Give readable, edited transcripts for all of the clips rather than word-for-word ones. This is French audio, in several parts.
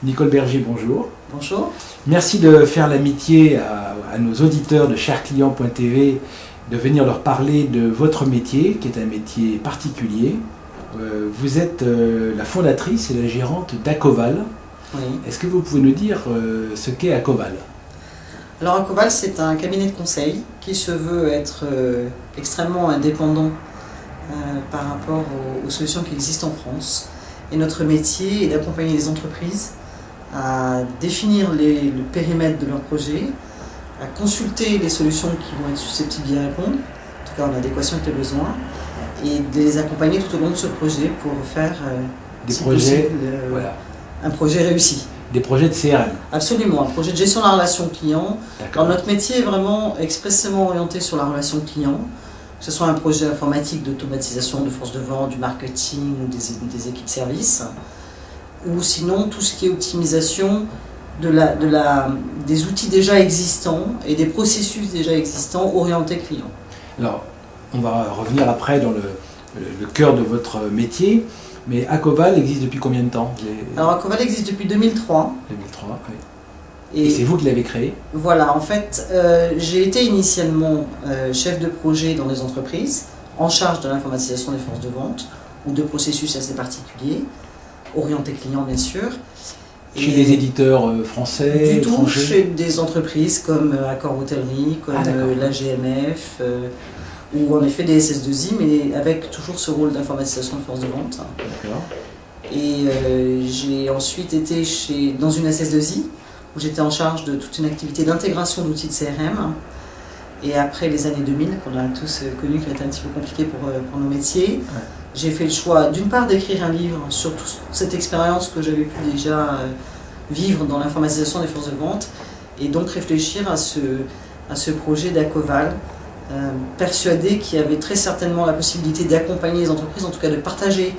Nicole Berger, bonjour. Bonjour. Merci de faire l'amitié à nos auditeurs de cherclient.tv de venir leur parler de votre métier, qui est un métier particulier. Vous êtes la fondatrice et la gérante d'Acoval. Oui. Est-ce que vous pouvez nous dire ce qu'est Acoval? Alors Acoval, c'est un cabinet de conseil qui se veut être extrêmement indépendant par rapport aux solutions qui existent en France. Et notre métier est d'accompagner les entreprises à définir le périmètre de leur projet, à consulter les solutions qui vont être susceptibles d'y répondre, en tout cas en adéquation avec les besoins, et de les accompagner tout au long de ce projet pour faire des projets, voilà, un projet réussi. Des projets de CRM. Absolument, un projet de gestion de la relation client. Alors notre métier est vraiment expressément orienté sur la relation client, que ce soit un projet informatique d'automatisation de force de vente, du marketing ou des équipes services, ou sinon tout ce qui est optimisation des outils déjà existants et des processus déjà existants orientés client. Alors, on va revenir après dans le cœur de votre métier, mais Acoval existe depuis combien de temps? Alors Acoval existe depuis 2003. 2003, oui. Et c'est vous qui l'avez créé? Voilà, en fait, j'ai été initialement chef de projet dans les entreprises, en charge de l'informatisation des forces de vente, ou de processus assez particuliers, orientés clients bien sûr. Chez des éditeurs français, du tout, étrangers? chez des entreprises comme Accor Hôtellerie, comme la GMF, ou en effet des SS2I, mais avec toujours ce rôle d'informatisation de force de vente. D'accord. Et j'ai ensuite été dans une SS2I, où j'étais en charge de toute une activité d'intégration d'outils de CRM. Et après les années 2000, qu'on a tous connu, qui étaient un petit peu compliquées pour nos métiers, ouais, j'ai fait le choix d'une part d'écrire un livre sur toute cette expérience que j'avais pu déjà vivre dans l'informatisation des forces de vente, et donc réfléchir à ce projet d'Acoval, persuadé qu'il y avait très certainement la possibilité d'accompagner les entreprises, en tout cas de partager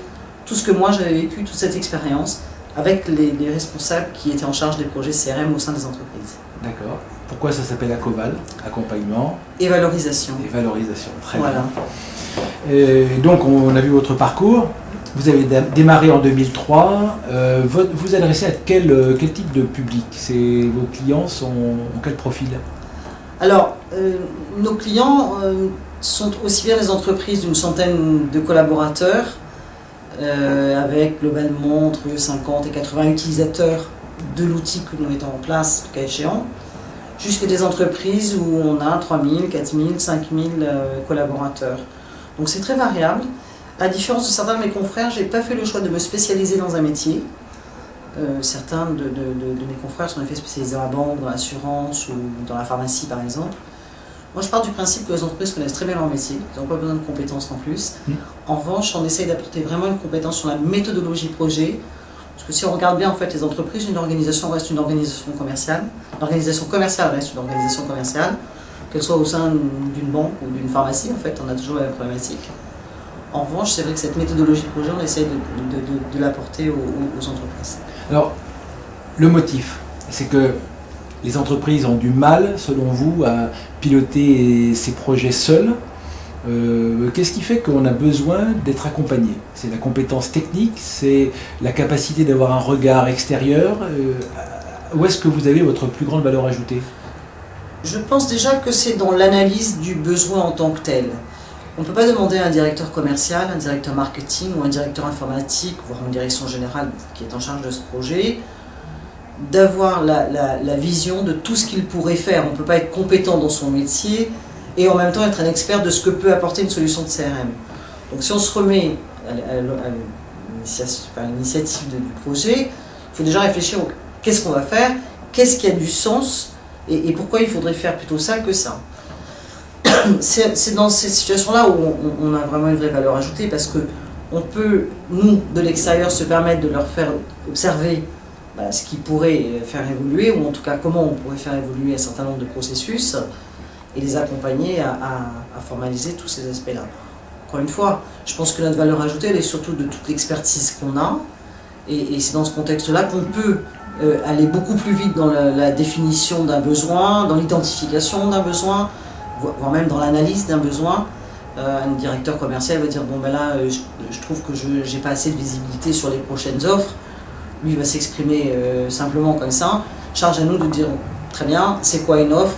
tout ce que moi j'avais vécu, toute cette expérience, avec les responsables qui étaient en charge des projets CRM au sein des entreprises. D'accord. Pourquoi ça s'appelle Acoval? Accompagnement et valorisation. Et valorisation, très voilà. Bien. Et donc on a vu votre parcours. Vous avez démarré en 2003. Vous adressez à quel type de public? Vos clients sont en quel profil? Alors, nos clients sont aussi bien des entreprises d'une centaine de collaborateurs, avec globalement entre 50 et 80 utilisateurs de l'outil que nous mettons en place, le cas échéant, jusqu'à des entreprises où on a 3000, 4000, 5000 collaborateurs. Donc c'est très variable. À différence de certains de mes confrères, je n'ai pas fait le choix de me spécialiser dans un métier. Certains de mes confrères sont en effet spécialisés dans la banque, dans l'assurance ou dans la pharmacie par exemple. Moi je pars du principe que les entreprises connaissent très bien leur métier, qu'ils n'ont pas besoin de compétences en plus. En revanche, on essaye d'apporter vraiment une compétence sur la méthodologie projet, parce que si on regarde bien en fait les entreprises, une organisation reste une organisation commerciale. L'organisation commerciale reste une organisation commerciale, qu'elle soit au sein d'une banque ou d'une pharmacie, en fait on a toujours la même problématique. En revanche, c'est vrai que cette méthodologie de projet, on essaye de l'apporter aux entreprises. Alors, le motif, c'est que les entreprises ont du mal, selon vous, à piloter ces projets seuls. Qu'est-ce qui fait qu'on a besoin d'être accompagné? C'est la compétence technique, c'est la capacité d'avoir un regard extérieur. Où est-ce que vous avez votre plus grande valeur ajoutée? Je pense déjà que c'est dans l'analyse du besoin en tant que tel. On ne peut pas demander à un directeur commercial, un directeur marketing ou un directeur informatique, voire une direction générale qui est en charge de ce projet, d'avoir la vision de tout ce qu'il pourrait faire. On ne peut pas être compétent dans son métier et en même temps être un expert de ce que peut apporter une solution de CRM. Donc si on se remet à l'initiative du projet, il faut déjà réfléchir au qu'est-ce qu'on va faire, qu'est-ce qui a du sens et pourquoi il faudrait faire plutôt ça que ça. C'est dans ces situations-là où on a vraiment une vraie valeur ajoutée, parce qu'on peut, nous, de l'extérieur, se permettre de leur faire observer ce qui pourrait faire évoluer, ou en tout cas comment on pourrait faire évoluer un certain nombre de processus, et les accompagner à formaliser tous ces aspects-là. Encore une fois, je pense que notre valeur ajoutée, elle est surtout de toute l'expertise qu'on a, et c'est dans ce contexte-là qu'on peut aller beaucoup plus vite dans la définition d'un besoin, dans l'identification d'un besoin, voire même dans l'analyse d'un besoin. Un directeur commercial va dire bon ben là je trouve que j'ai pas assez de visibilité sur les prochaines offres, lui il va s'exprimer simplement comme ça. Charge à nous de dire très bien, c'est quoi une offre,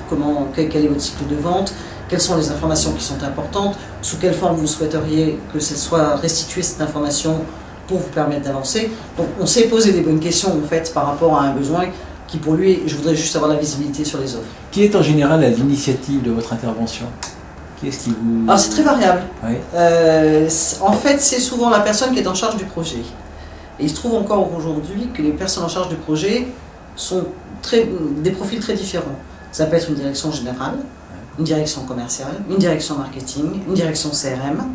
quel est votre cycle de vente, quelles sont les informations qui sont importantes, sous quelle forme vous souhaiteriez que ce soit restitué cette information pour vous permettre d'avancer. Donc on s'est posé des bonnes questions en fait par rapport à un besoin qui pour lui, je voudrais juste avoir la visibilité sur les offres. Qui est en général à l'initiative de votre intervention? Qui est-ce qui vous... Alors c'est très variable. Oui. En fait, c'est souvent la personne qui est en charge du projet. Et il se trouve encore aujourd'hui que les personnes en charge du projet sont des profils très différents. Ça peut être une direction générale, une direction commerciale, une direction marketing, une direction CRM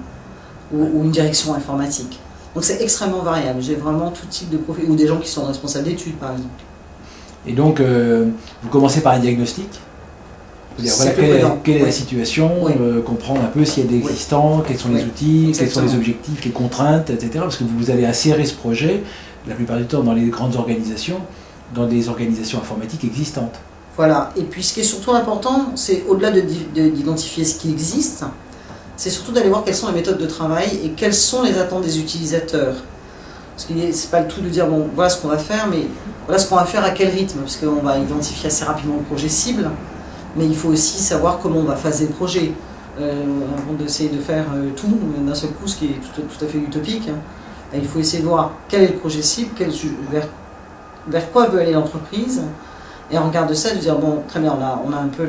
ou une direction informatique. Donc c'est extrêmement variable. J'ai vraiment tout type de profil, ou des gens qui sont responsables d'études par exemple. Et donc, vous commencez par un diagnostic. Dire, voilà, quelle est la situation, comprendre un peu s'il y a des existants, quels sont les outils, quels sont les objectifs, les contraintes, etc. Parce que vous allez insérer ce projet, la plupart du temps dans les grandes organisations, dans des organisations informatiques existantes. Voilà, et puis ce qui est surtout important, c'est au-delà d'identifier ce qui existe, c'est surtout d'aller voir quelles sont les méthodes de travail et quelles sont les attentes des utilisateurs. Parce que c'est pas le tout de dire, bon, voilà ce qu'on va faire, mais voilà ce qu'on va faire à quel rythme, parce qu'on va identifier assez rapidement le projet cible, mais il faut aussi savoir comment on va phaser le projet. Avant d'essayer de faire tout d'un seul coup, ce qui est tout à fait utopique, hein, il faut essayer de voir quel est le projet cible, vers quoi veut aller l'entreprise, et en regard de ça, de dire, bon, très bien, on a un peu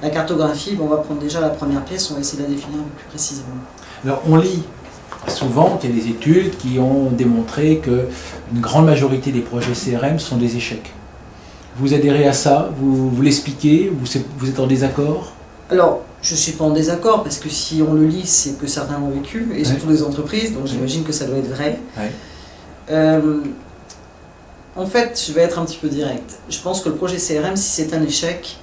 la cartographie, bon, on va prendre déjà la première pièce, on va essayer de la définir un peu plus précisément. Alors, on lit souvent qu'il y a des études qui ont démontré qu'une grande majorité des projets CRM sont des échecs. Vous adhérez à ça? Vous l'expliquez? Vous êtes en désaccord? Alors, je ne suis pas en désaccord, parce que si on le lit, c'est que certains l'ont vécu, et surtout les entreprises, donc j'imagine que ça doit être vrai. En fait, je vais être un petit peu direct. Je pense que le projet CRM, si c'est un échec,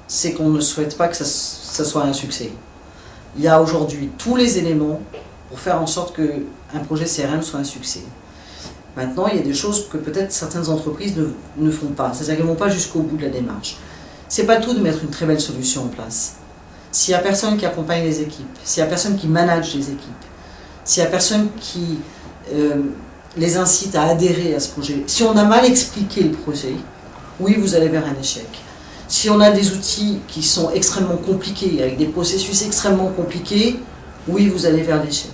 c'est qu'on ne souhaite pas que ça soit un succès. Il y a aujourd'hui tous les éléments pour faire en sorte qu'un projet CRM soit un succès. Maintenant, il y a des choses que peut-être certaines entreprises ne font pas. C'est-à-dire qu'elles ne vont pas jusqu'au bout de la démarche. C'est pas tout de mettre une très belle solution en place. S'il n'y a personne qui accompagne les équipes, s'il n'y a personne qui manage les équipes, s'il n'y a personne qui les incite à adhérer à ce projet, si on a mal expliqué le projet, oui, vous allez vers un échec. Si on a des outils qui sont extrêmement compliqués, avec des processus extrêmement compliqués, oui, vous allez vers l'échec.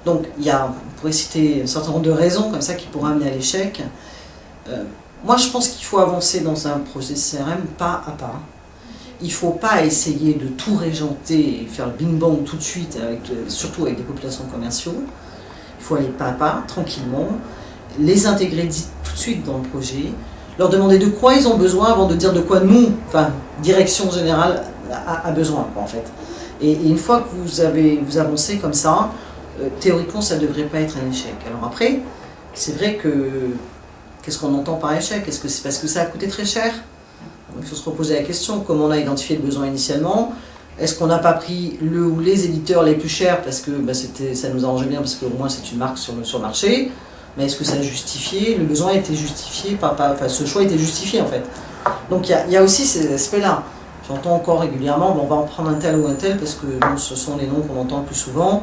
Donc, on pourrait citer un certain nombre de raisons comme ça qui pourraient amener à l'échec. Moi, je pense qu'il faut avancer dans un projet CRM pas à pas. Il ne faut pas essayer de tout régenter et faire le bing-bang tout de suite, surtout avec des populations commerciaux. Il faut aller pas à pas, tranquillement, les intégrer tout de suite dans le projet, leur demander de quoi ils ont besoin avant de dire de quoi nous, enfin, direction générale, a besoin, quoi, en fait. Et une fois que vous avancez comme ça, théoriquement, ça ne devrait pas être un échec. Alors après, c'est vrai que, qu'est-ce qu'on entend par échec? Est-ce que c'est parce que ça a coûté très cher? Il faut se reposer la question, comment on a identifié le besoin initialement? Est-ce qu'on n'a pas pris le ou les éditeurs les plus chers parce que ça nous arrangeait bien, parce qu'au moins c'est une marque sur le marché? Mais est-ce que ça a justifié? Le besoin a été justifié, enfin ce choix a été justifié en fait. Donc il y a aussi ces aspects-là. J'entends encore régulièrement, bon, on va en prendre un tel ou un tel parce que bon, ce sont les noms qu'on entend le plus souvent.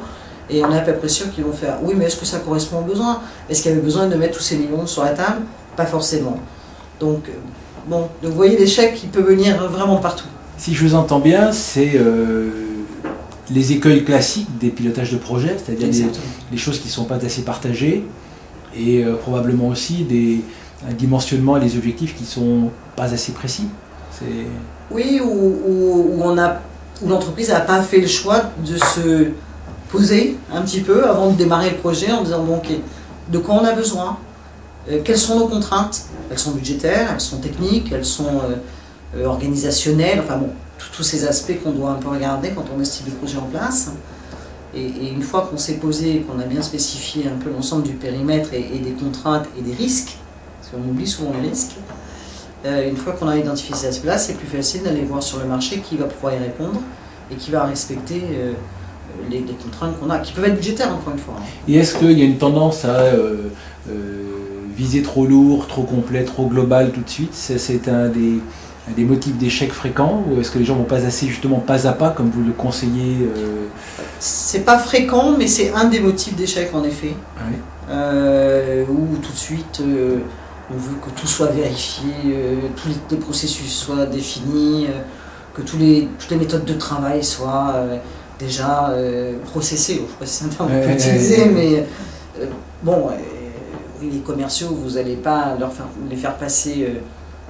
Et on est à peu près sûr qu'ils vont faire, oui, mais est-ce que ça correspond aux besoins? Est-ce qu'il y avait besoin de mettre tous ces millions sur la table? Pas forcément. Donc, bon, vous voyez, l'échec, il peut venir vraiment partout. Si je vous entends bien, c'est les écueils classiques des pilotages de projet, c'est-à-dire les choses qui ne sont pas assez partagées, et probablement aussi un dimensionnement et des objectifs qui ne sont pas assez précis. Oui, où l'entreprise n'a pas fait le choix de se poser un petit peu avant de démarrer le projet en disant, bon, ok, de quoi on a besoin, quelles sont nos contraintes, elles sont budgétaires, elles sont techniques, elles sont organisationnelles, enfin bon, tous ces aspects qu'on doit un peu regarder quand on met ce type de projet en place. Et une fois qu'on s'est posé, qu'on a bien spécifié un peu l'ensemble du périmètre et des contraintes et des risques, parce qu'on oublie souvent les risques, une fois qu'on a identifié ces aspects-là, c'est plus facile d'aller voir sur le marché qui va pouvoir y répondre et qui va respecter les contraintes qu'on a, qui peuvent être budgétaires encore une fois. Et est-ce qu'il y a une tendance à viser trop lourd, trop complet, trop global tout de suite? C'est un des motifs d'échec fréquents, ou est-ce que les gens vont pas assez justement pas à pas comme vous le conseillez? C'est pas fréquent, mais c'est un des motifs d'échec en effet. Oui. Où tout de suite On veut que tout soit vérifié, tous les processus soient définis, que toutes les méthodes de travail soient déjà processées. Je ne sais pas si c'est un terme qu'on peut utiliser, mais bon, les commerciaux, vous n'allez pas les faire passer,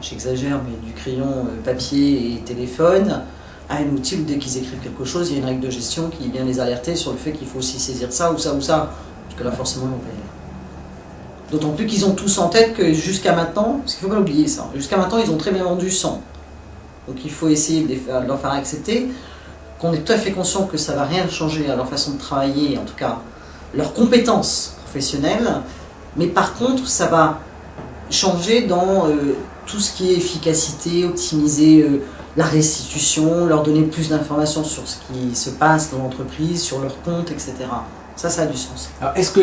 j'exagère, mais du crayon, papier et téléphone à un outil où dès qu'ils écrivent quelque chose, il y a une règle de gestion qui vient les alerter sur le fait qu'il faut aussi saisir ça ou ça ou ça. Parce que là, forcément, ils vont payer. D'autant plus qu'ils ont tous en tête que jusqu'à maintenant, parce qu'il ne faut pas l'oublier ça, jusqu'à maintenant, ils ont très bien vendu sans. Donc il faut essayer de leur faire accepter qu'on est tout à fait conscient que ça ne va rien changer à leur façon de travailler, en tout cas leurs compétences professionnelles, mais par contre, ça va changer dans tout ce qui est efficacité, optimiser la restitution, leur donner plus d'informations sur ce qui se passe dans l'entreprise, sur leurs comptes, etc. Ça a du sens. Alors, est-ce que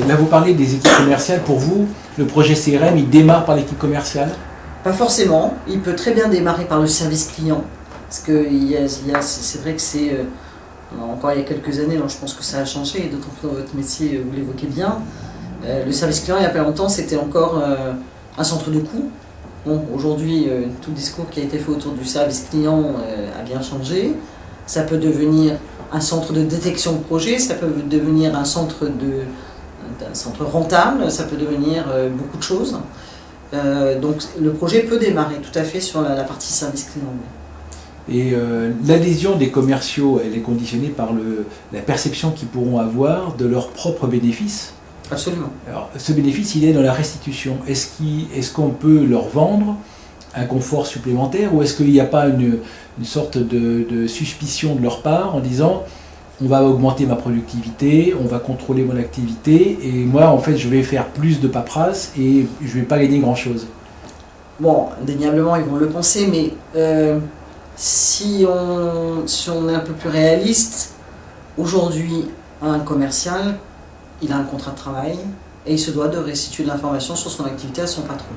là vous parlez des équipes commerciales, pour vous, le projet CRM, il démarre par l'équipe commerciale? Pas forcément, il peut très bien démarrer par le service client. Parce que c'est vrai que c'est, encore il y a quelques années, alors je pense que ça a changé, d'autant plus dans votre métier, vous l'évoquez bien. Le service client, il n'y a pas longtemps, c'était encore un centre de coût. Bon, aujourd'hui, tout le discours qui a été fait autour du service client a bien changé. Ça peut devenir un centre de détection de projet, ça peut devenir un centre rentable, ça peut devenir beaucoup de choses. Donc le projet peut démarrer tout à fait sur la partie service client. Et l'adhésion des commerciaux, elle est conditionnée par la perception qu'ils pourront avoir de leurs propres bénéfices. Absolument. Alors, ce bénéfice, il est dans la restitution. Est-ce qu'on peut leur vendre un confort supplémentaire, ou est-ce qu'il n'y a pas une sorte de suspicion de leur part en disant on va augmenter ma productivité, on va contrôler mon activité, et moi en fait je vais faire plus de paperasse et je ne vais pas gagner grand chose? Bon, indéniablement ils vont le penser, mais si on est un peu plus réaliste, aujourd'hui un commercial, il a un contrat de travail et il se doit de restituer de l'information sur son activité à son patron.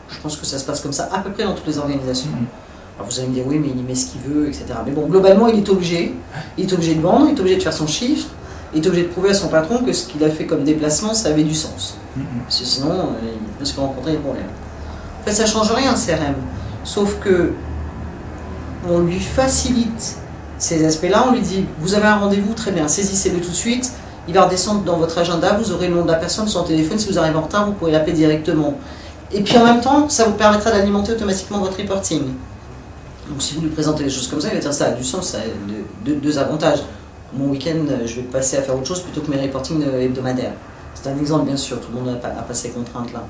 Je pense que ça se passe comme ça à peu près dans toutes les organisations. Alors vous allez me dire oui, mais il y met ce qu'il veut, etc. Mais bon, globalement, il est obligé de vendre, il est obligé de faire son chiffre, il est obligé de prouver à son patron que ce qu'il a fait comme déplacement, ça avait du sens. Parce que sinon, il peut se rencontrer des problèmes. En fait, ça ne change rien, le CRM. Sauf que on lui facilite ces aspects-là, on lui dit, vous avez un rendez-vous, très bien, saisissez-le tout de suite, il va redescendre dans votre agenda, vous aurez le nom de la personne, son téléphone, si vous arrivez en retard, vous pourrez l'appeler directement. Et puis en même temps, ça vous permettra d'alimenter automatiquement votre reporting. Donc si vous lui présentez des choses comme ça, il va dire ça a du sens, ça a deux avantages. Mon week-end, je vais passer à faire autre chose plutôt que mes reportings hebdomadaires. C'est un exemple bien sûr, tout le monde n'a pas ces contraintes-là.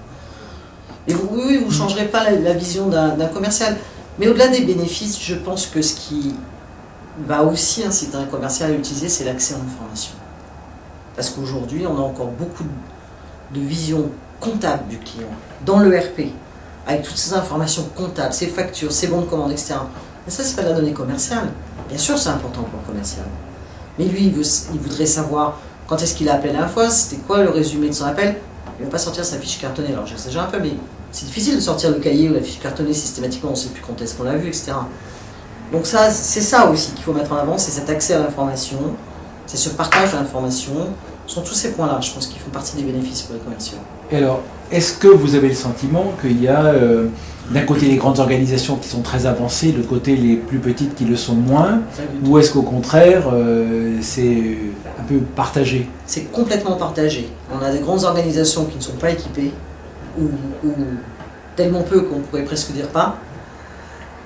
Et oui, vous ne changerez pas la vision d'un commercial. Mais au-delà des bénéfices, je pense que ce qui va aussi inciter un commercial à utiliser, c'est l'accès à l'information. Parce qu'aujourd'hui, on a encore beaucoup de vision comptable du client dans l'ERP, avec toutes ces informations comptables, ses factures, ses bons de commande, etc. Mais ça, c'est pas de la donnée commerciale. Bien sûr, c'est important pour le commercial. Mais lui, il voudrait savoir quand est-ce qu'il a appelé la dernière fois, c'était quoi le résumé de son appel. Il ne va pas sortir sa fiche cartonnée. Alors, j'exagère un peu, mais c'est difficile de sortir le cahier ou la fiche cartonnée systématiquement, on ne sait plus quand est-ce qu'on l'a vu, etc. Donc ça, c'est ça aussi qu'il faut mettre en avant, c'est cet accès à l'information, c'est ce partage de l'information. Ce sont tous ces points-là, je pense, qui font partie des bénéfices pour les commerciaux. Et alors, est-ce que vous avez le sentiment qu'il y a d'un côté les grandes organisations qui sont très avancées, de l'autre côté les plus petites qui le sont moins, ou est-ce qu'au contraire c'est un peu partagé? C'est complètement partagé. On a des grandes organisations qui ne sont pas équipées, ou tellement peu qu'on pourrait presque dire pas,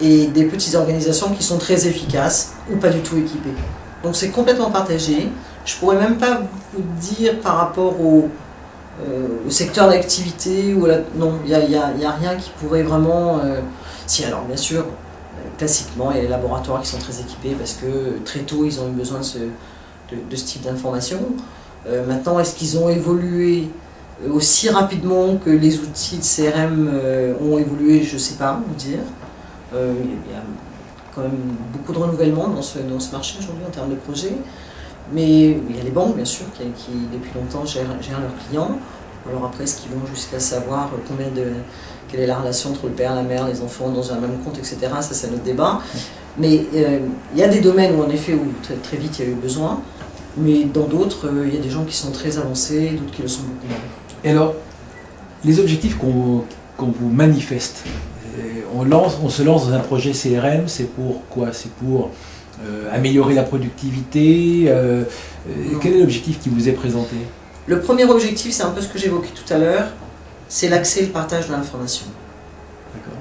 et des petites organisations qui sont très efficaces, ou pas du tout équipées. Donc c'est complètement partagé. Je pourrais même pas vous dire par rapport au secteur d'activité, non, il n'y a rien qui pourrait vraiment... Si, alors bien sûr, classiquement, il y a les laboratoires qui sont très équipés parce que très tôt, ils ont eu besoin de ce type d'information. Maintenant, est-ce qu'ils ont évolué aussi rapidement que les outils de CRM ont évolué? Je ne sais pas vous dire. Il y a quand même beaucoup de renouvellement dans ce marché aujourd'hui en termes de projets. Mais il y a les banques, bien sûr, qui depuis longtemps gèrent leurs clients. Alors après, est-ce qu'ils vont jusqu'à savoir quelle est la relation entre le père, la mère, les enfants dans un même compte, etc. Ça, c'est un autre débat. Mais il y a des domaines où, en effet, où très vite, il y a eu besoin. Mais dans d'autres, il y a des gens qui sont très avancés, d'autres qui le sont beaucoup moins. Et alors, les objectifs qu'on qu'on vous manifeste? On se lance dans un projet CRM, c'est pour quoi? C'est pour améliorer la productivité? Quel est l'objectif qui vous est présenté? Le premier objectif, c'est un peu ce que j'évoquais tout à l'heure, c'est l'accès et le partage de l'information.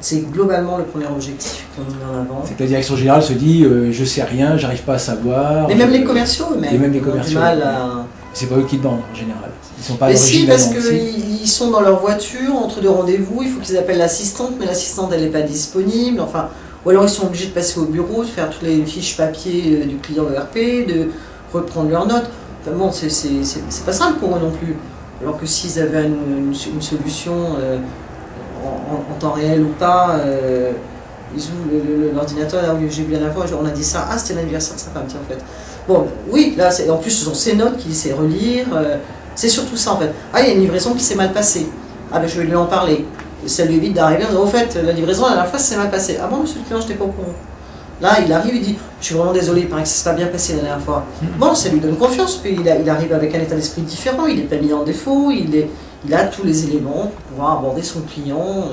C'est globalement le premier objectif qu'on met en avant. C'est que la direction générale se dit je sais rien, j'arrive pas à savoir. Mais même les commerciaux eux-mêmes. Et même les commerciaux. Ont du mal à... C'est pas eux qui demandent en général. Ils sont pas Mais si, parce originels. qu'ils sont dans leur voiture, entre deux rendez-vous, il faut qu'ils appellent l'assistante, mais l'assistante elle n'est pas disponible. Enfin, ou alors ils sont obligés de passer au bureau, de faire toutes les fiches papier du client ERP, de reprendre leurs notes. Enfin bon, c'est pas simple pour eux non plus. Alors que s'ils avaient une solution en temps réel ou pas, ils ouvrent l'ordinateur, là où j'ai vu la dernière fois, on a dit ça, ah c'était l'anniversaire de sa femme, tiens en fait. Bon, oui, là, en plus ce sont ses notes qu'il sait relire, c'est surtout ça en fait. Ah, il y a une livraison qui s'est mal passée, ah ben je vais lui en parler. Ça lui évite d'arriver en disant, au fait, la livraison la dernière fois ça s'est mal passé. Ah bon, monsieur le client, je n'étais pas au courant. Là, il arrive, il dit, je suis vraiment désolé, il paraît que ça s'est pas bien passé la dernière fois. Bon, ça lui donne confiance, puis il arrive avec un état d'esprit différent, il n'est pas mis en défaut, il a tous les éléments pour pouvoir aborder son client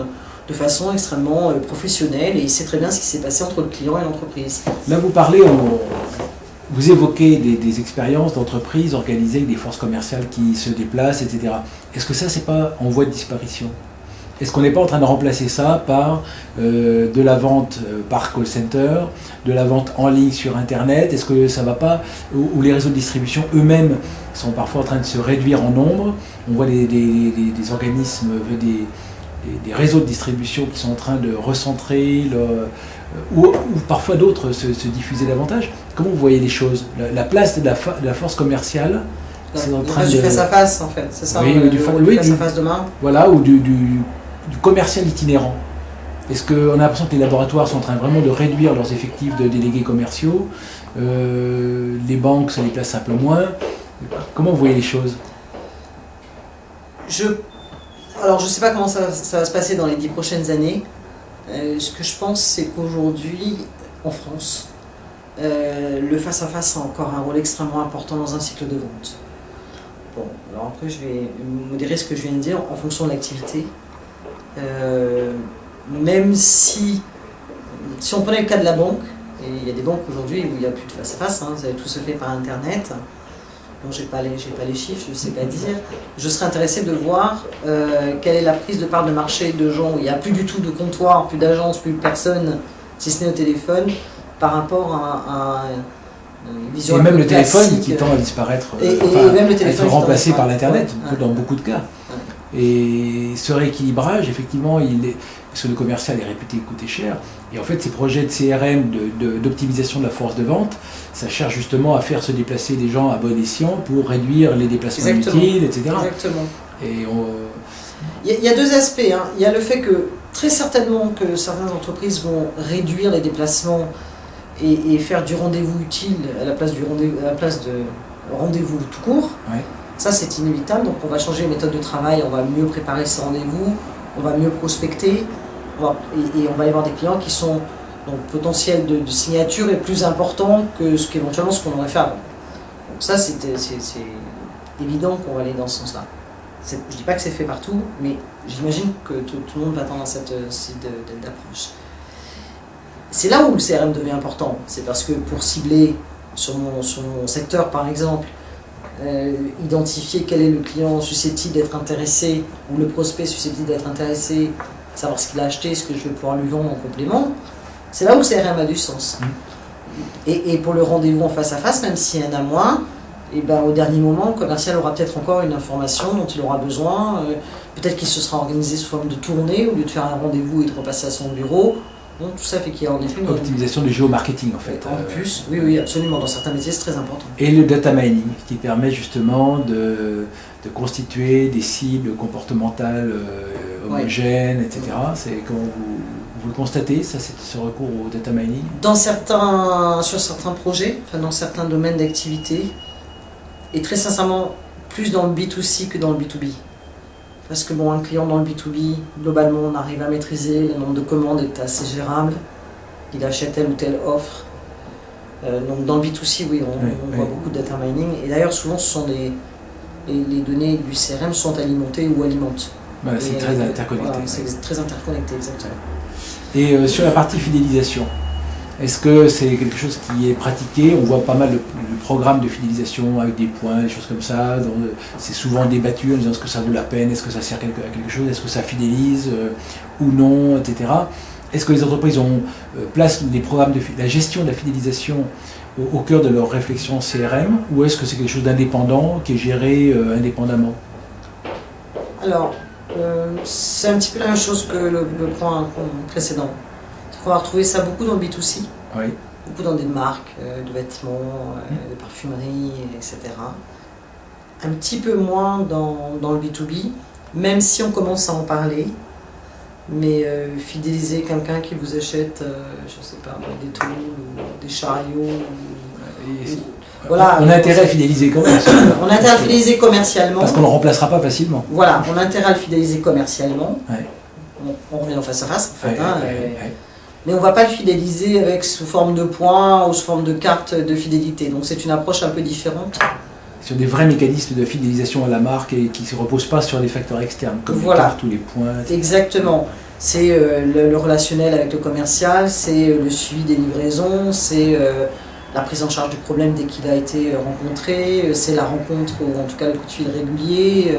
de façon extrêmement professionnelle, et il sait très bien ce qui s'est passé entre le client et l'entreprise. Là, vous évoquez des expériences d'entreprises organisées avec des forces commerciales qui se déplacent, etc. Est-ce que ça, c'est pas en voie de disparition? Est-ce qu'on n'est pas en train de remplacer ça par de la vente par call center, de la vente en ligne sur Internet? Est-ce que ça ne va pas, ou les réseaux de distribution eux-mêmes sont parfois en train de se réduire en nombre? On voit des organismes, des réseaux de distribution qui sont en train de recentrer, ou parfois d'autres se diffuser davantage. Comment vous voyez les choses? La place de la force commerciale, c'est en train du face-à-face en fait, c'est ça? Oui, du face-à-face demain. Voilà, ou du commercial itinérant. Est-ce qu'on a l'impression que les laboratoires sont en train vraiment de réduire leurs effectifs de délégués commerciaux? Les banques se déplacent un peu moins. Comment vous voyez les choses? Alors je ne sais pas comment ça va se passer dans les 10 prochaines années. Ce que je pense, c'est qu'aujourd'hui, en France, le face-à-face a encore un rôle extrêmement important dans un cycle de vente. Bon, alors après je vais modérer ce que je viens de dire en fonction de l'activité. Même si on prenait le cas de la banque, et il y a des banques aujourd'hui où il n'y a plus de face-à-face, hein, tout se fait par Internet. Bon, j'ai pas les chiffres, je ne sais pas dire. Je serais intéressé de voir quelle est la prise de part de marché de gens où il n'y a plus du tout de comptoir, plus d'agence, plus de personne, si ce n'est au téléphone, par rapport à une vision. Et même le téléphone qui tend à disparaître, même le téléphone à être remplacé par l'Internet, ouais. Dans beaucoup de cas. Ouais. Et ce rééquilibrage, effectivement, parce que le commercial est réputé coûter cher, et en fait ces projets de CRM, d'optimisation de la force de vente, ça cherche justement à faire se déplacer des gens à bon escient pour réduire les déplacements inutiles, etc. Exactement. Et il y a deux aspects. Hein. Il y a le fait que très certainement que certaines entreprises vont réduire les déplacements et faire du rendez-vous utile à la place de rendez-vous tout court. Ouais. Ça c'est inévitable, donc on va changer les méthodes de travail, on va mieux préparer ces rendez-vous, on va mieux prospecter, et on va aller voir des clients qui sont donc potentiel de signature est plus important que ce qu'on aurait fait avant. Donc ça c'est évident qu'on va aller dans ce sens-là. Je ne dis pas que c'est fait partout, mais j'imagine que tout le monde va tendre à cette d'approche. C'est là où le CRM devient important, c'est parce que pour cibler sur mon secteur par exemple, identifier quel est le client susceptible d'être intéressé ou le prospect susceptible d'être intéressé, savoir ce qu'il a acheté, ce que je vais pouvoir lui vendre en complément, c'est là où le CRM a du sens. Et pour le rendez-vous en face à face, même s'il y en a moins, et ben, au dernier moment, le commercial aura peut-être encore une information dont il aura besoin, peut-être qu'il se sera organisé sous forme de tournée au lieu de faire un rendez-vous et de repasser à son bureau. Donc, tout ça fait qu'il y a en effet une optimisation du géomarketing en fait. En plus, oui, absolument. Dans certains métiers, c'est très important. Et le data mining qui permet justement de constituer des cibles comportementales homogènes, etc. C'est comment vous le constatez, ça, ce recours au data mining? Sur certains projets, enfin, dans certains domaines d'activité, et très sincèrement, plus dans le B2C que dans le B2B. Parce que bon, un client dans le B2B, globalement, on arrive à maîtriser, le nombre de commandes est assez gérable, il achète telle ou telle offre. Donc dans le B2C, oui, on voit beaucoup de data mining. Et d'ailleurs, souvent, ce sont les données du CRM sont alimentées ou alimentent. Ouais, c'est très interconnecté. Voilà, c'est très interconnecté, exactement. Et sur la partie fidélisation, est-ce que c'est quelque chose qui est pratiqué? On voit pas mal de programmes de fidélisation avec des points, des choses comme ça. C'est souvent débattu en disant est-ce que ça vaut la peine, est-ce que ça sert à quelque chose, est-ce que ça fidélise ou non, etc. Est-ce que les entreprises placent les programmes la gestion de la fidélisation au cœur de leur réflexion CRM, ou est-ce que c'est quelque chose d'indépendant qui est géré indépendamment? Alors, c'est un petit peu la même chose que le point précédent. On va retrouver ça beaucoup dans le B2C, oui. Beaucoup dans des marques de vêtements, de parfumerie, etc. Un petit peu moins dans le B2B, même si on commence à en parler. Mais fidéliser quelqu'un qui vous achète, je sais pas, des tôles ou des chariots. Voilà, on a intérêt à fidéliser quand même. On a intérêt à fidéliser commercialement. Parce qu'on ne le remplacera pas facilement. Voilà, on a intérêt à le fidéliser commercialement. Ouais. On revient en face à face, en fait. Ouais. Mais on ne va pas le fidéliser sous forme de points ou sous forme de carte de fidélité. Donc c'est une approche un peu différente. Sur des vrais mécanismes de fidélisation à la marque et qui ne se reposent pas sur des facteurs externes, comme les cartes ou les points. Etc. Exactement. C'est le relationnel avec le commercial, c'est le suivi des livraisons, c'est la prise en charge du problème dès qu'il a été rencontré, c'est la rencontre ou en tout cas le coup de fil régulier.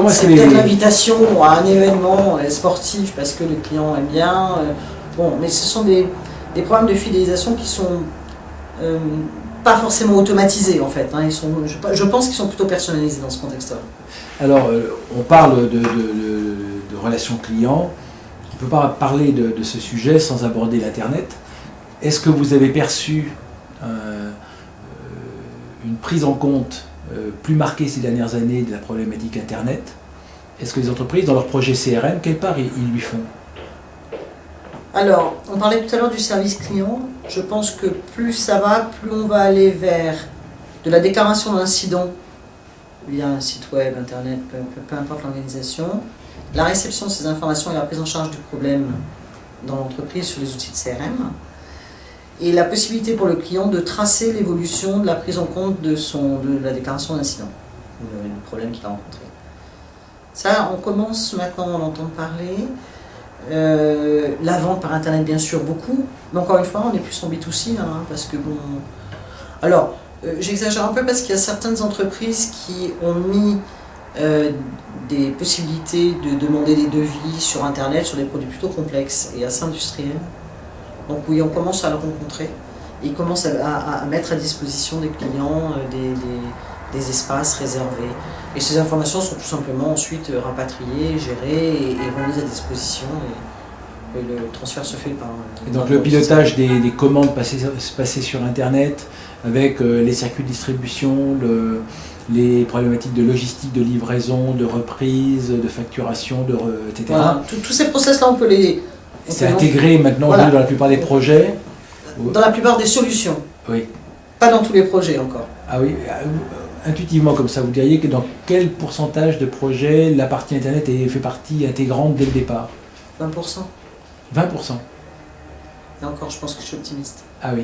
C'est peut-être l'invitation à un événement sportif parce que le client aime bien. Bon, mais ce sont des programmes de fidélisation qui sont pas forcément automatisés en fait. Ils sont, je pense qu'ils sont plutôt personnalisés dans ce contexte-là. Alors, on parle de relations clients. On ne peut pas parler de ce sujet sans aborder l'Internet. Est-ce que vous avez perçu une prise en compte plus marquée ces dernières années de la problématique Internet? Est-ce que les entreprises, dans leur projet CRM, quelle part ils lui font? Alors, on parlait tout à l'heure du service client. Je pense que plus ça va, plus on va aller vers de la déclaration d'incident via un site web, Internet, peu importe l'organisation, la réception de ces informations et la prise en charge du problème dans l'entreprise sur les outils de CRM, et la possibilité pour le client de tracer l'évolution de la prise en compte de la déclaration d'incident, du problème qu'il a rencontré. Ça, on commence maintenant à en entendre parler. La vente par Internet, bien sûr, beaucoup. Mais encore une fois, on est plus en B2C, parce que bon... Alors, j'exagère un peu parce qu'il y a certaines entreprises qui ont mis des possibilités de demander des devis sur Internet sur des produits plutôt complexes et assez industriels. Donc oui, on commence à le rencontrer. Et ils commencent à mettre à disposition des clients des espaces réservés. Et ces informations sont tout simplement ensuite rapatriées, gérées et remises à disposition. Et le transfert se fait par... Et donc le pilotage des commandes passées sur Internet, avec les circuits de distribution, les problématiques de logistique, de livraison, de reprise, de facturation, etc. Voilà, tous ces process-là, on peut les... C'est intégré maintenant dans la plupart des projets. Dans la plupart des solutions. Oui. Pas dans tous les projets encore. Ah oui, intuitivement comme ça, vous diriez que dans quel pourcentage de projets la partie Internet fait partie intégrante dès le départ? 20%. 20%. Et encore, je pense que je suis optimiste. Ah oui.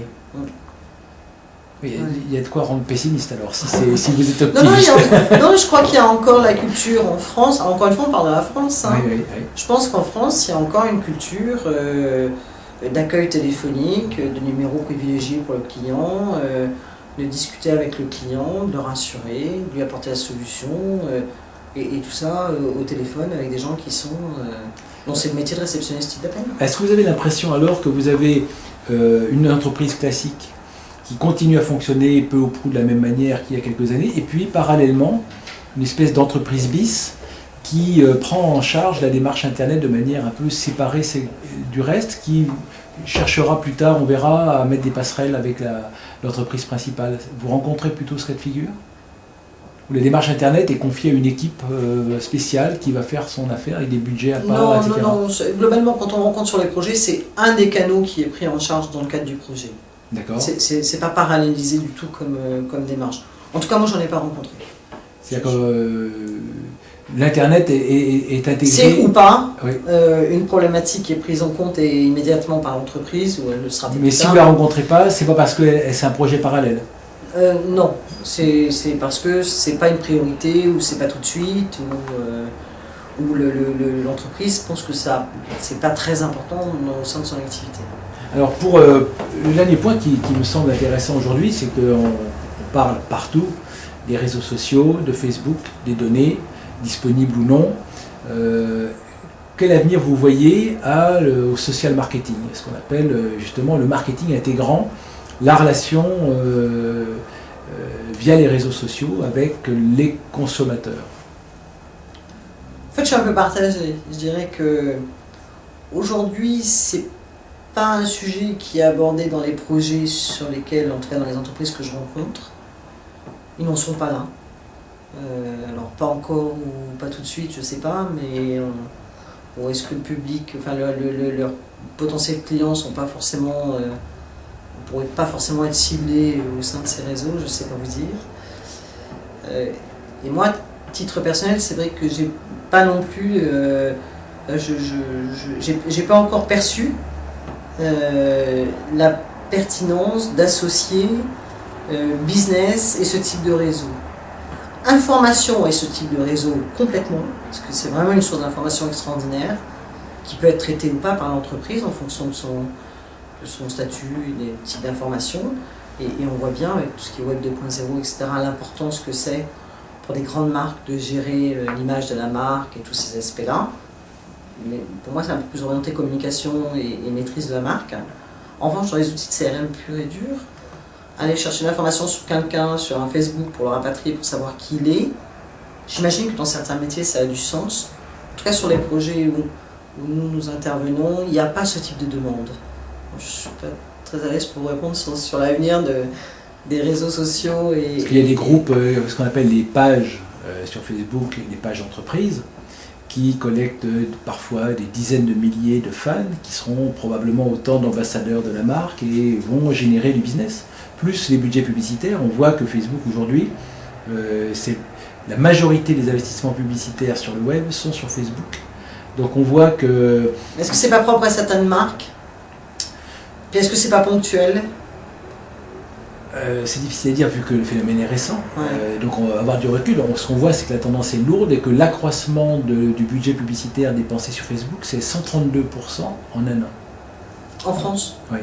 Oui, il y a de quoi rendre pessimiste alors, si vous êtes optimiste. Non, je crois qu'il y a encore la culture en France. Encore une fois, on parle de la France. Oui. Je pense qu'en France, il y a encore une culture d'accueil téléphonique, de numéros privilégiés pour le client, de discuter avec le client, de le rassurer, de lui apporter la solution, et tout ça au téléphone avec des gens qui sont... dont c'est le métier de réceptionniste d'appel. Est-ce que vous avez l'impression alors que vous avez une entreprise classique qui continue à fonctionner peu ou prou de la même manière qu'il y a quelques années, et puis parallèlement une espèce d'entreprise bis qui prend en charge la démarche Internet de manière un peu séparée du reste, qui cherchera plus tard, on verra, à mettre des passerelles avec l'entreprise principale? Vous rencontrez plutôt ce cas de figure? Où la démarche Internet est confiée à une équipe spéciale qui va faire son affaire avec des budgets à part, etc. Non. Globalement, quand on rencontre sur les projets, c'est un des canaux qui est pris en charge dans le cadre du projet. D'accord. C'est pas parallélisé du tout comme démarche. En tout cas, moi, j'en ai pas rencontré. C'est-à-dire que l'Internet est intégré... C'est ou pas oui. Une problématique qui est prise en compte et immédiatement par l'entreprise, ou elle le sera. Mais si vous ne la rencontrez pas, c'est pas parce que c'est un projet parallèle? Non, c'est parce que c'est pas une priorité, ou c'est pas tout de suite, où l'entreprise pense que ça c'est pas très important au sein de son activité. Alors pour le dernier point qui me semble intéressant aujourd'hui, c'est qu'on parle partout des réseaux sociaux, de Facebook, des données, disponibles ou non. Quel avenir vous voyez au social marketing, ce qu'on appelle justement le marketing intégrant la relation via les réseaux sociaux avec les consommateurs? En fait, je suis un peu partagée. Je dirais que aujourd'hui, c'est pas un sujet qui est abordé dans les projets sur lesquels, en tout cas dans les entreprises que je rencontre. Ils n'en sont pas là. Alors pas encore ou pas tout de suite, je sais pas, mais ou est-ce que le public, enfin leurs potentiels clients sont pas forcément, pourraient pas forcément être ciblés au sein de ces réseaux, je sais pas vous dire. Et moi, titre personnel, c'est vrai que j'ai pas non plus, j'ai pas encore perçu la pertinence d'associer business et ce type de réseau. Information et ce type de réseau complètement, parce que c'est vraiment une source d'information extraordinaire qui peut être traitée ou pas par l'entreprise en fonction de son statut, des types d'informations. Et on voit bien avec tout ce qui est Web 2.0, etc., l'importance que c'est pour des grandes marques de gérer l'image de la marque et tous ces aspects-là. Mais pour moi, c'est un peu plus orienté communication et maîtrise de la marque. En revanche, dans les outils de CRM purs et durs, aller chercher l'information sur quelqu'un, sur un Facebook pour le rapatrier, pour savoir qui il est, j'imagine que dans certains métiers, ça a du sens. En tout cas, sur les projets où nous intervenons, il n'y a pas ce type de demande. Je ne suis pas très à l'aise pour vous répondre sur l'avenir des réseaux sociaux. Parce qu'il y a des groupes, ce qu'on appelle les pages sur Facebook, les pages entreprises, qui collectent parfois des dizaines de milliers de fans, qui seront probablement autant d'ambassadeurs de la marque et vont générer du business. Plus les budgets publicitaires, on voit que Facebook aujourd'hui, c'est la majorité des investissements publicitaires sur le web sont sur Facebook. Donc on voit que... Est-ce que c'est pas propre à certaines marques? Puis est-ce que c'est pas ponctuel? C'est difficile à dire vu que le phénomène est récent. Ouais. Donc on va avoir du recul. Donc, ce qu'on voit, c'est que la tendance est lourde et que l'accroissement du budget publicitaire dépensé sur Facebook, c'est 132% en un an. En France? Oui.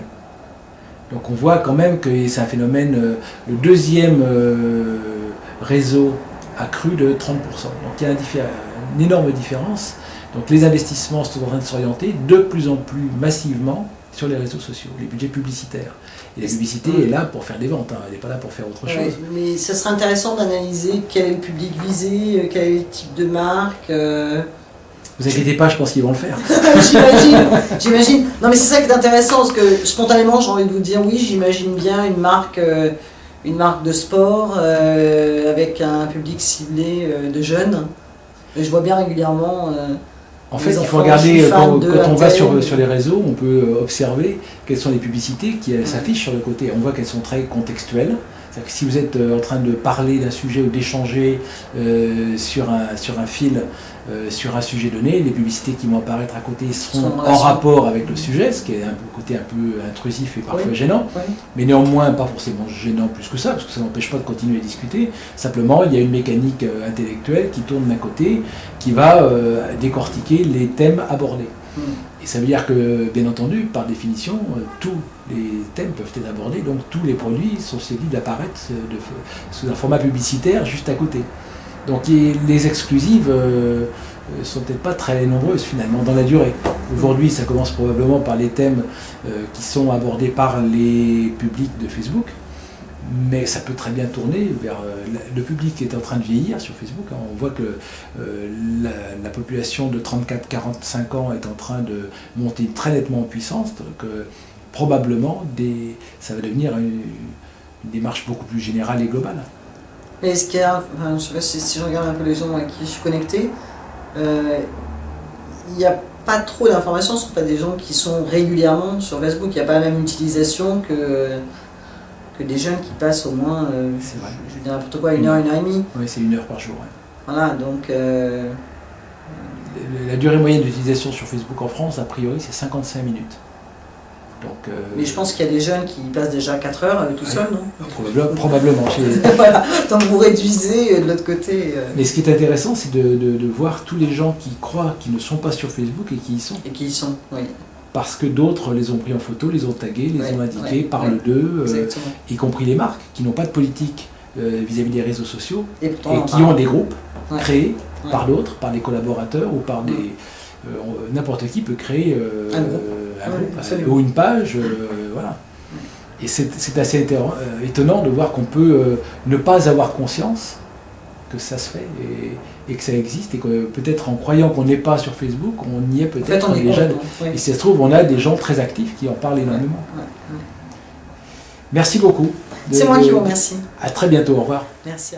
Donc on voit quand même que c'est un phénomène, le deuxième réseau a cru de 30%. Donc il y a une énorme différence. Donc les investissements sont en train de s'orienter de plus en plus massivement sur les réseaux sociaux, les budgets publicitaires. Et la publicité est là pour faire des ventes, hein, elle n'est pas là pour faire autre chose. Mais ça serait intéressant d'analyser quel est le public visé, quel est le type de marque. Vous inquiétez pas, je pense qu'ils vont le faire. J'imagine. Non mais c'est ça qui est intéressant, parce que spontanément j'ai envie de vous dire oui, j'imagine bien une marque de sport avec un public ciblé de jeunes. Et je vois bien régulièrement... En fait, il faut regarder, quand on va sur les réseaux, on peut observer quelles sont les publicités qui s'affichent sur le côté. On voit qu'elles sont très contextuelles. C'est-à-dire que si vous êtes en train de parler d'un sujet ou d'échanger sur un fil, sur un sujet donné, les publicités qui vont apparaître à côté seront en rapport avec le sujet, ce qui est un côté un peu intrusif et parfois gênant, mais néanmoins pas forcément gênant plus que ça, parce que ça n'empêche pas de continuer à discuter. Simplement, il y a une mécanique intellectuelle qui tourne d'un côté, qui va décortiquer les thèmes abordés. Et ça veut dire que, bien entendu, par définition, tous les thèmes peuvent être abordés, donc tous les produits sont susceptibles d'apparaître sous un format publicitaire juste à côté. Donc les exclusives sont peut-être pas très nombreuses finalement dans la durée. Aujourd'hui, ça commence probablement par les thèmes qui sont abordés par les publics de Facebook, mais ça peut très bien tourner vers le public qui est en train de vieillir sur Facebook. On voit que la population de 34-45 ans est en train de monter très nettement en puissance, donc probablement ça va devenir une démarche beaucoup plus générale et globale. Mais est-ce qu'il y a, enfin, je sais pas si je regarde un peu les gens à qui je suis connecté, il n'y a pas trop d'informations, ce ne sont pas des gens qui sont régulièrement sur Facebook, il n'y a pas la même utilisation que des jeunes qui passent au moins, je vais dire n'importe quoi, 1 heure, 1 heure et demie. Oui, c'est 1 heure par jour. Ouais. Voilà, donc... La durée moyenne d'utilisation sur Facebook en France, a priori, c'est 55 minutes. Donc, mais je pense qu'il y a des jeunes qui passent déjà 4 heures tout seuls, non? Probablement. Voilà, donc vous réduisez de l'autre côté. Mais ce qui est intéressant, c'est de voir tous les gens qui croient qu'ils ne sont pas sur Facebook et qui y sont. Et qui y sont, oui. Parce que d'autres les ont pris en photo, les ont tagués, les ont indiqués, parlent d'eux, y compris les marques qui n'ont pas de politique vis-à-vis des réseaux sociaux et qui ont des groupes créés par d'autres, par des collaborateurs ou par des... n'importe qui peut créer un groupe ou une page, voilà. Et c'est assez étonnant de voir qu'on peut ne pas avoir conscience que ça se fait et que ça existe, et que peut-être en croyant qu'on n'est pas sur Facebook, on y est peut-être déjà. Et si ça se trouve, on a des gens très actifs qui en parlent énormément. Merci beaucoup. C'est moi qui vous remercie. À très bientôt, au revoir. Merci.